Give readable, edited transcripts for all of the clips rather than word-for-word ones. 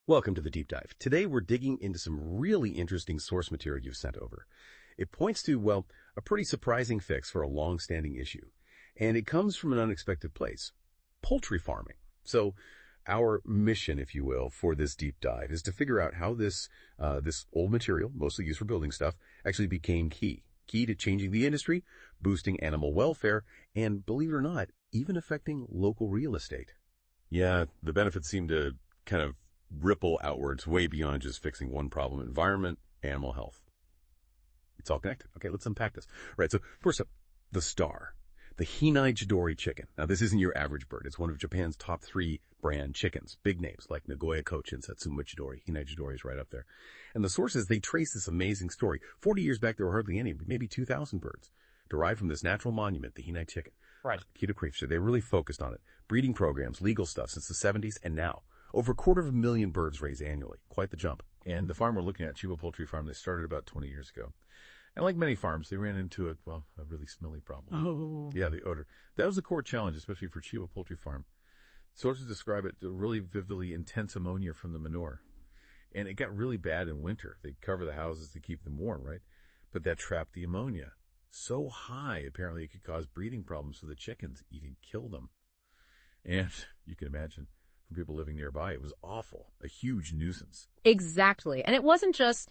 Welcome to the Deep Dive. Today we're digging into some really interesting source material you've sent over. It points to, well, a pretty surprising fix for a long-standing issue. And it comes from an unexpected place, poultry farming. So our mission, if you will, for this deep dive is to figure out how this old material, mostly used for building stuff, actually became key to changing the industry, boosting animal welfare, and, believe it or not, even affecting local real estate. Yeah, the benefits seem to kind of ripple outwards way beyond just fixing one problem: environment, animal health. It's all connected. Okay, let's unpack this. Right, so first up, the star, the Hinai Jidori chicken. Now, this isn't your average bird. It's one of Japan's top 3 brand chickens. Big names like Nagoya Cochin, Satsuma Jidori. Hinai Jidori is right up there. And the sources, they trace this amazing story. 40 years back, there were hardly any, maybe 2,000 birds derived from this natural monument, the Hinai chicken. Right. Akita Prefectural. They really focused on it. Breeding programs, legal stuff since the 70s, and now over 250,000 birds raised annually. Quite the jump. And the farm we're looking at, Chiba Poultry Farm, they started about 20 years ago. And like many farms, they ran into a really smelly problem. Oh. Yeah, the odor. That was the core challenge, especially for Chiba Poultry Farm. Sources describe it to really vividly intense ammonia from the manure. And it got really bad in winter. They cover the houses to keep them warm, right? But that trapped the ammonia so high, apparently it could cause breeding problems for the chickens, even kill them. And you can imagine, for people living nearby, it was awful, a huge nuisance. Exactly. And it wasn't just,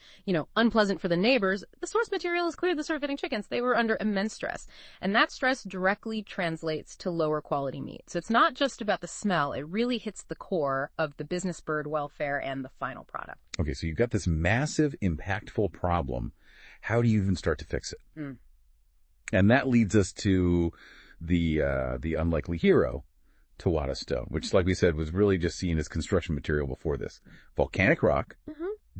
unpleasant for the neighbors. The source material is clear. The starving chickens, they were under immense stress. And that stress directly translates to lower quality meat. So it's not just about the smell. It really hits the core of the business bird welfare and the final product. Okay, so you've got this massive, impactful problem. How do you even start to fix it? And that leads us to the unlikely hero, Towada Stone, which, like we said, was really just seen as construction material before this. Volcanic rock,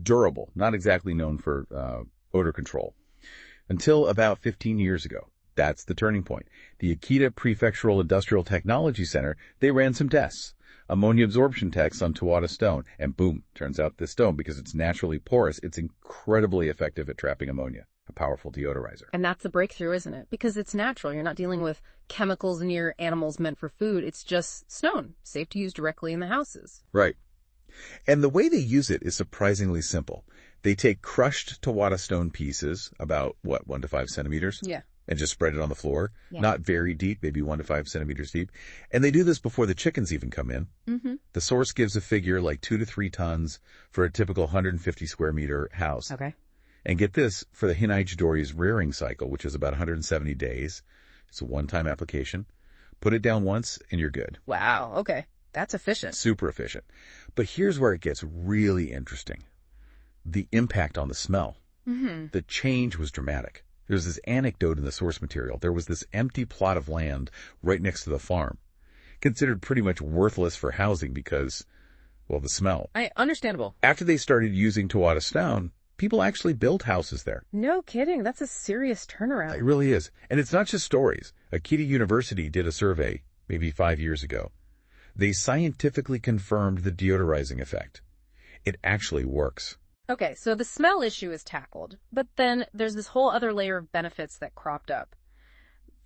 durable, not exactly known for odor control. Until about 15 years ago. That's the turning point. The Akita Prefectural Industrial Technology Center, they ran some tests. Ammonia absorption tests on Towada Stone. And boom, turns out this stone, because it's naturally porous, it's incredibly effective at trapping ammonia. A powerful deodorizer. And that's a breakthrough, isn't it? Because it's natural. You're not dealing with chemicals in your animals meant for food. It's just stone, safe to use directly in the houses. Right. And the way they use it is surprisingly simple. They take crushed Towada Stone pieces, about, 1 to 5 centimeters? Yeah. And just spread it on the floor. Yeah. Not very deep, maybe 1 to 5 centimeters deep. And they do this before the chickens even come in. The source gives a figure like 2 to 3 tons for a typical 150 square meter house. Okay. And get this, for the Hinai Jidori's rearing cycle, which is about 170 days, it's a one-time application. Put it down once, and you're good. Wow. Okay. That's efficient. Super efficient. But here's where it gets really interesting. The impact on the smell. The change was dramatic. There's this anecdote in the source material. There was this empty plot of land right next to the farm, considered pretty much worthless for housing because, the smell. Understandable. After they started using Towada Stone, people actually built houses there. No kidding. That's a serious turnaround. It really is. And it's not just stories. Akita University did a survey maybe 5 years ago. They scientifically confirmed the deodorizing effect. It actually works. Okay, so the smell issue is tackled, but then there's this whole other layer of benefits that cropped up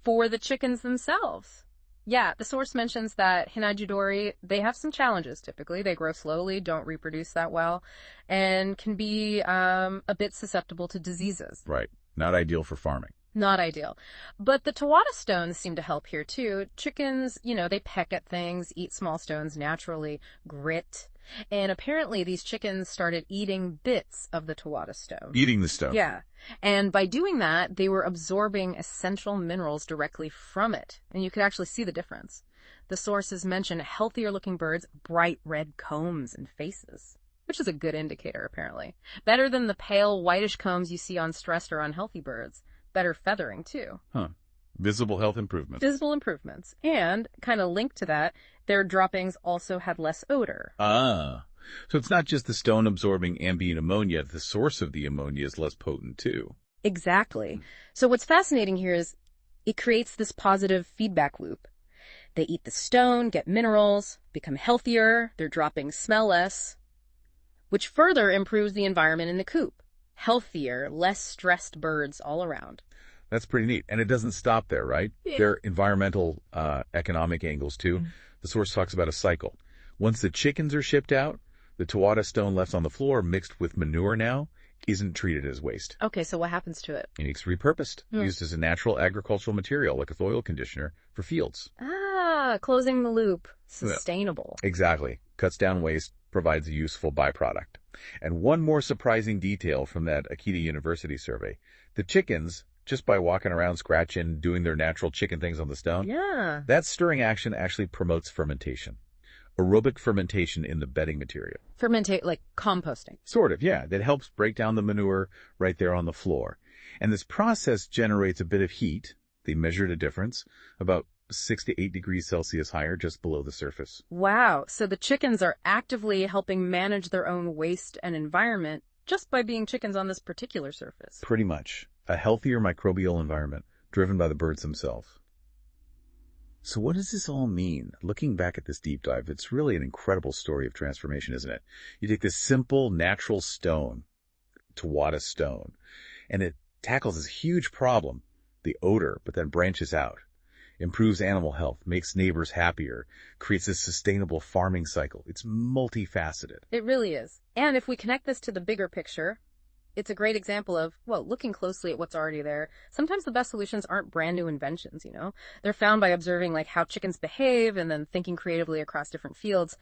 for the chickens themselves. Yeah, the source mentions that Hinai Jidori, they have some challenges typically. They grow slowly, don't reproduce that well, and can be a bit susceptible to diseases. Right. Not ideal for farming. Not ideal. But the Towada stones seem to help here too. Chickens, they peck at things, eat small stones naturally, grit. And apparently these chickens started eating bits of the Towada stone. Eating the stone. Yeah. And by doing that, they were absorbing essential minerals directly from it. And you could actually see the difference. The sources mention healthier looking birds, bright red combs and faces, which is a good indicator apparently. Better than the pale whitish combs you see on stressed or unhealthy birds. Better feathering too. Visible health improvements. Visible improvements. And kind of linked to that, their droppings also had less odor. So it's not just the stone absorbing ambient ammonia. The source of the ammonia is less potent too. Exactly. So what's fascinating here is it creates this positive feedback loop. They eat the stone, get minerals, become healthier, their droppings smell less, which further improves the environment in the coop. Healthier, less stressed birds all around. That's pretty neat. And it doesn't stop there, right? Yeah. There are environmental, economic angles too. The source talks about a cycle. Once the chickens are shipped out, The Towada Stone left on the floor mixed with manure now isn't treated as waste. Okay, so what happens to it? It's repurposed, used as a natural agricultural material like a oil conditioner for fields. Ah, closing the loop. Sustainable. Exactly. Cuts down waste, provides a useful byproduct. And one more surprising detail from that Akita University survey. The chickens, just by walking around scratching, doing their natural chicken things on the stone, that stirring action actually promotes fermentation. Aerobic fermentation in the bedding material. Fermentate, like composting. Sort of, yeah. That helps break down the manure right there on the floor. And this process generates a bit of heat. They measured a difference, about 6 to 8 degrees Celsius higher just below the surface. Wow. So the chickens are actively helping manage their own waste and environment just by being chickens on this particular surface. Pretty much. A healthier microbial environment driven by the birds themselves. So what does this all mean? Looking back at this deep dive, it's really an incredible story of transformation, isn't it? You take this simple, natural stone, Towada Stone, and it tackles this huge problem, the odor, but then branches out, improves animal health, makes neighbors happier, creates a sustainable farming cycle. It's multifaceted. It really is. And if we connect this to the bigger picture, it's a great example of, well, looking closely at what's already there. Sometimes the best solutions aren't brand new inventions, you know? They're found by observing like how chickens behave and then thinking creatively across different fields,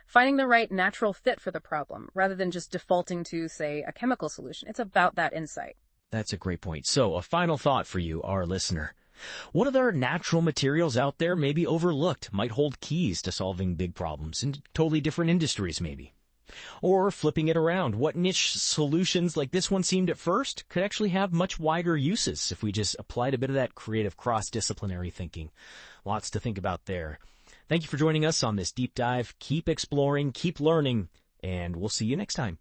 finding the right natural fit for the problem rather than just defaulting to, say, a chemical solution. It's about that insight. That's a great point. So a final thought for you, our listener. What other natural materials out there maybe overlooked might hold keys to solving big problems in totally different industries maybe? Or flipping it around, what niche solutions like this one seemed at first could actually have much wider uses if we just applied a bit of that creative cross-disciplinary thinking. Lots to think about there. Thank you for joining us on this deep dive. Keep exploring, keep learning, and we'll see you next time.